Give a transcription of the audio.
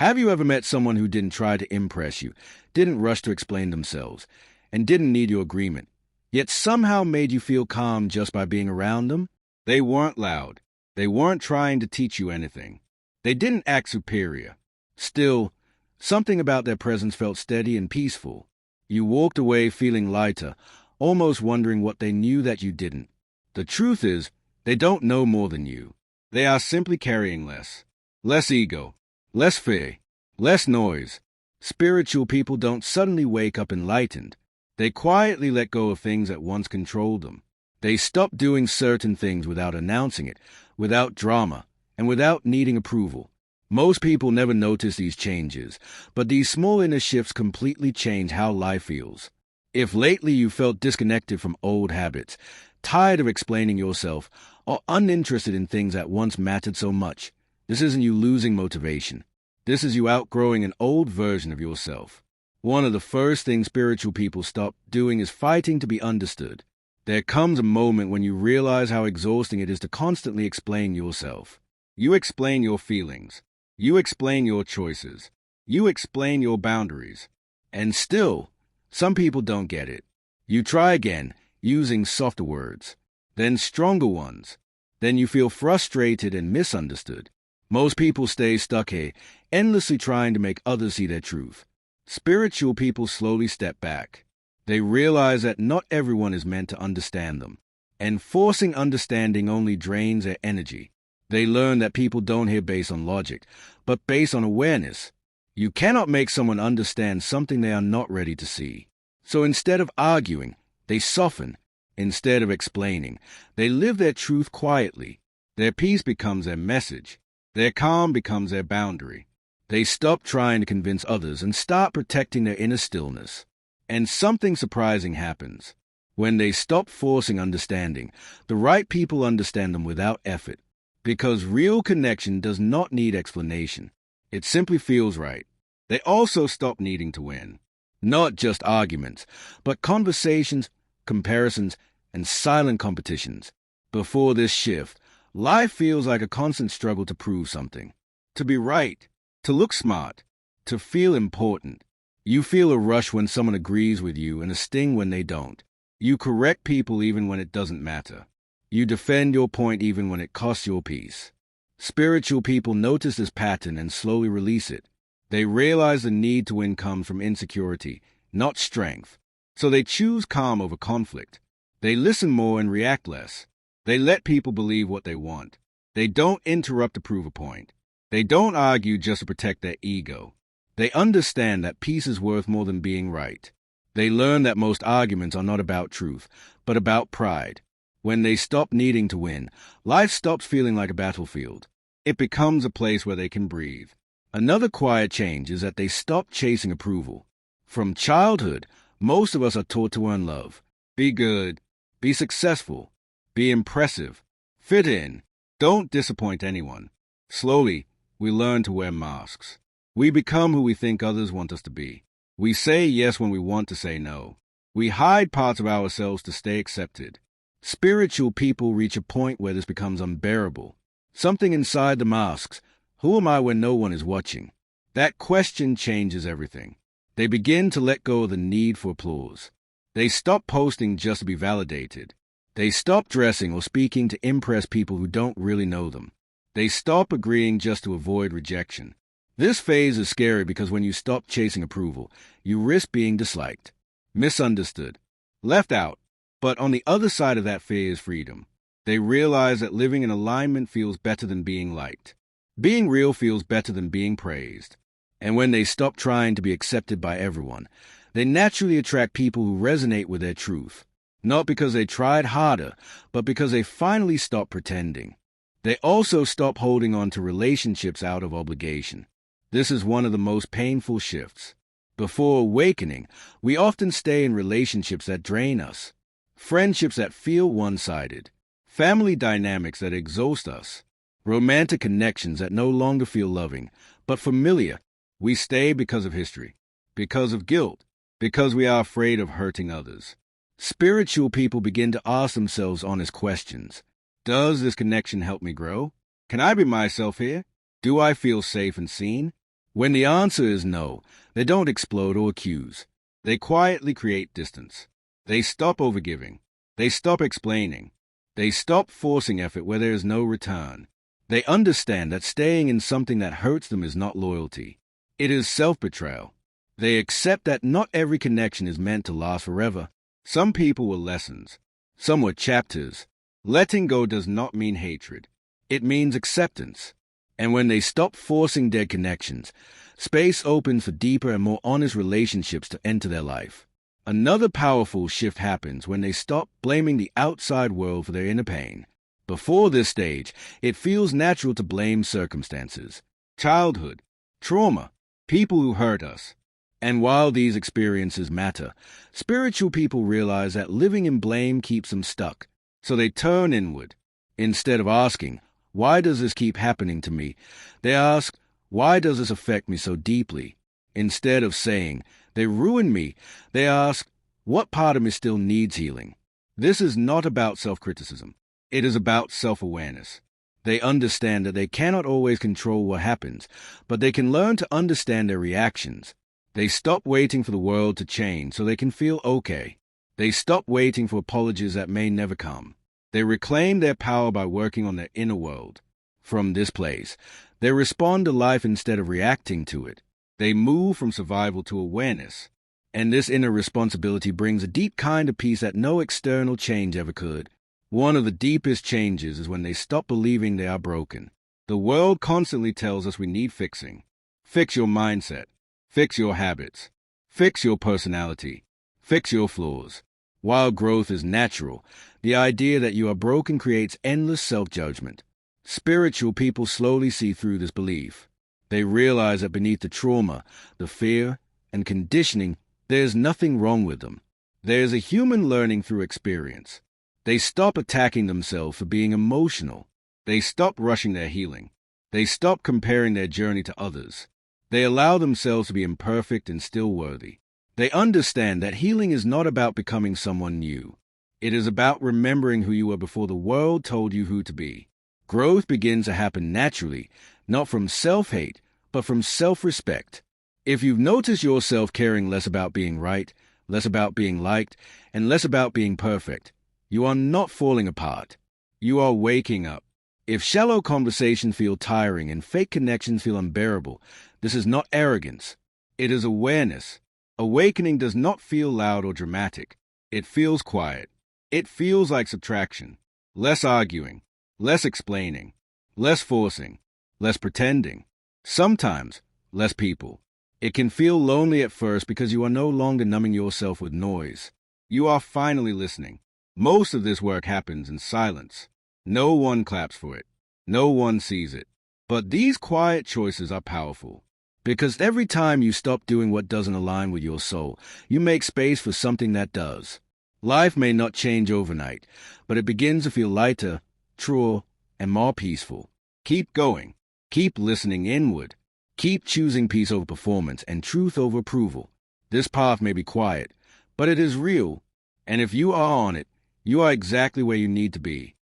Have you ever met someone who didn't try to impress you, didn't rush to explain themselves, and didn't need your agreement, yet somehow made you feel calm just by being around them? They weren't loud. They weren't trying to teach you anything. They didn't act superior. Still, something about their presence felt steady and peaceful. You walked away feeling lighter, almost wondering what they knew that you didn't. The truth is, they don't know more than you. They are simply carrying less. Less ego, less fear, less noise. Spiritual people don't suddenly wake up enlightened. They quietly let go of things that once controlled them. They stop doing certain things without announcing it, without drama, and without needing approval. Most people never notice these changes, but these small inner shifts completely change how life feels. If lately you felt disconnected from old habits, tired of explaining yourself, or uninterested in things that once mattered so much, this isn't you losing motivation. This is you outgrowing an old version of yourself. One of the first things spiritual people stop doing is fighting to be understood. There comes a moment when you realize how exhausting it is to constantly explain yourself. You explain your feelings. You explain your choices. You explain your boundaries. And still, some people don't get it. You try again, using softer words, then stronger ones. Then you feel frustrated and misunderstood. Most people stay stuck here, endlessly trying to make others see their truth. Spiritual people slowly step back. They realize that not everyone is meant to understand them, and forcing understanding only drains their energy. They learn that people don't hear based on logic, but based on awareness. You cannot make someone understand something they are not ready to see. So instead of arguing, they soften. Instead of explaining, they live their truth quietly. Their peace becomes their message. Their calm becomes their boundary. They stop trying to convince others and start protecting their inner stillness. And something surprising happens. When they stop forcing understanding, the right people understand them without effort. Because real connection does not need explanation. It simply feels right. They also stop needing to win. Not just arguments, but conversations, comparisons, and silent competitions. Before this shift, life feels like a constant struggle to prove something. To be right, to look smart, to feel important. You feel a rush when someone agrees with you and a sting when they don't. You correct people even when it doesn't matter. You defend your point even when it costs your peace. Spiritual people notice this pattern and slowly release it. They realize the need to win comes from insecurity, not strength. So they choose calm over conflict. They listen more and react less. They let people believe what they want. They don't interrupt to prove a point. They don't argue just to protect their ego. They understand that peace is worth more than being right. They learn that most arguments are not about truth, but about pride. When they stop needing to win, life stops feeling like a battlefield. It becomes a place where they can breathe. Another quiet change is that they stop chasing approval. From childhood, most of us are taught to earn love. Be good. Be successful. Be impressive. Fit in. Don't disappoint anyone. Slowly, we learn to wear masks. We become who we think others want us to be. We say yes when we want to say no. We hide parts of ourselves to stay accepted. Spiritual people reach a point where this becomes unbearable. Something inside the masks. Who am I when no one is watching? That question changes everything. They begin to let go of the need for applause. They stop posting just to be validated. They stop dressing or speaking to impress people who don't really know them. They stop agreeing just to avoid rejection. This phase is scary because when you stop chasing approval, you risk being disliked, misunderstood, left out. But on the other side of that fear is freedom. They realize that living in alignment feels better than being liked. Being real feels better than being praised. And when they stop trying to be accepted by everyone, they naturally attract people who resonate with their truth. Not because they tried harder, but because they finally stopped pretending. They also stop holding on to relationships out of obligation. This is one of the most painful shifts. Before awakening, we often stay in relationships that drain us. Friendships that feel one-sided. Family dynamics that exhaust us. Romantic connections that no longer feel loving, but familiar. We stay because of history, because of guilt, because we are afraid of hurting others. Spiritual people begin to ask themselves honest questions. Does this connection help me grow? Can I be myself here? Do I feel safe and seen? When the answer is no, they don't explode or accuse. They quietly create distance. They stop overgiving. They stop explaining. They stop forcing effort where there is no return. They understand that staying in something that hurts them is not loyalty. It is self-betrayal. They accept that not every connection is meant to last forever. Some people were lessons. Some were chapters. Letting go does not mean hatred. It means acceptance. And when they stop forcing dead connections, space opens for deeper and more honest relationships to enter their life. Another powerful shift happens when they stop blaming the outside world for their inner pain. Before this stage, it feels natural to blame circumstances, childhood, trauma, people who hurt us. And while these experiences matter, spiritual people realize that living in blame keeps them stuck. So they turn inward. Instead of asking, "Why does this keep happening to me?" they ask, "Why does this affect me so deeply?" Instead of saying, "They ruined me," they ask, "What part of me still needs healing?" This is not about self-criticism. It is about self-awareness. They understand that they cannot always control what happens, but they can learn to understand their reactions. They stop waiting for the world to change so they can feel okay. They stop waiting for apologies that may never come. They reclaim their power by working on their inner world. From this place, they respond to life instead of reacting to it. They move from survival to awareness. And this inner responsibility brings a deep kind of peace that no external change ever could. One of the deepest changes is when they stop believing they are broken. The world constantly tells us we need fixing. Fix your mindset. Fix your habits. Fix your personality. Fix your flaws. While growth is natural, the idea that you are broken creates endless self-judgment. Spiritual people slowly see through this belief. They realize that beneath the trauma, the fear, and conditioning, there is nothing wrong with them. There is a human learning through experience. They stop attacking themselves for being emotional. They stop rushing their healing. They stop comparing their journey to others. They allow themselves to be imperfect and still worthy. They understand that healing is not about becoming someone new. It is about remembering who you were before the world told you who to be. Growth begins to happen naturally, not from self-hate, but from self-respect. If you've noticed yourself caring less about being right, less about being liked, and less about being perfect, you are not falling apart. You are waking up. If shallow conversations feel tiring and fake connections feel unbearable, this is not arrogance. It is awareness. Awakening does not feel loud or dramatic. It feels quiet. It feels like subtraction. Less arguing. Less explaining. Less forcing. Less pretending. Sometimes, less people. It can feel lonely at first because you are no longer numbing yourself with noise. You are finally listening. Most of this work happens in silence. No one claps for it. No one sees it. But these quiet choices are powerful. Because every time you stop doing what doesn't align with your soul, you make space for something that does. Life may not change overnight, but it begins to feel lighter, truer, and more peaceful. Keep going. Keep listening inward. Keep choosing peace over performance and truth over approval. This path may be quiet, but it is real. And if you are on it, you are exactly where you need to be.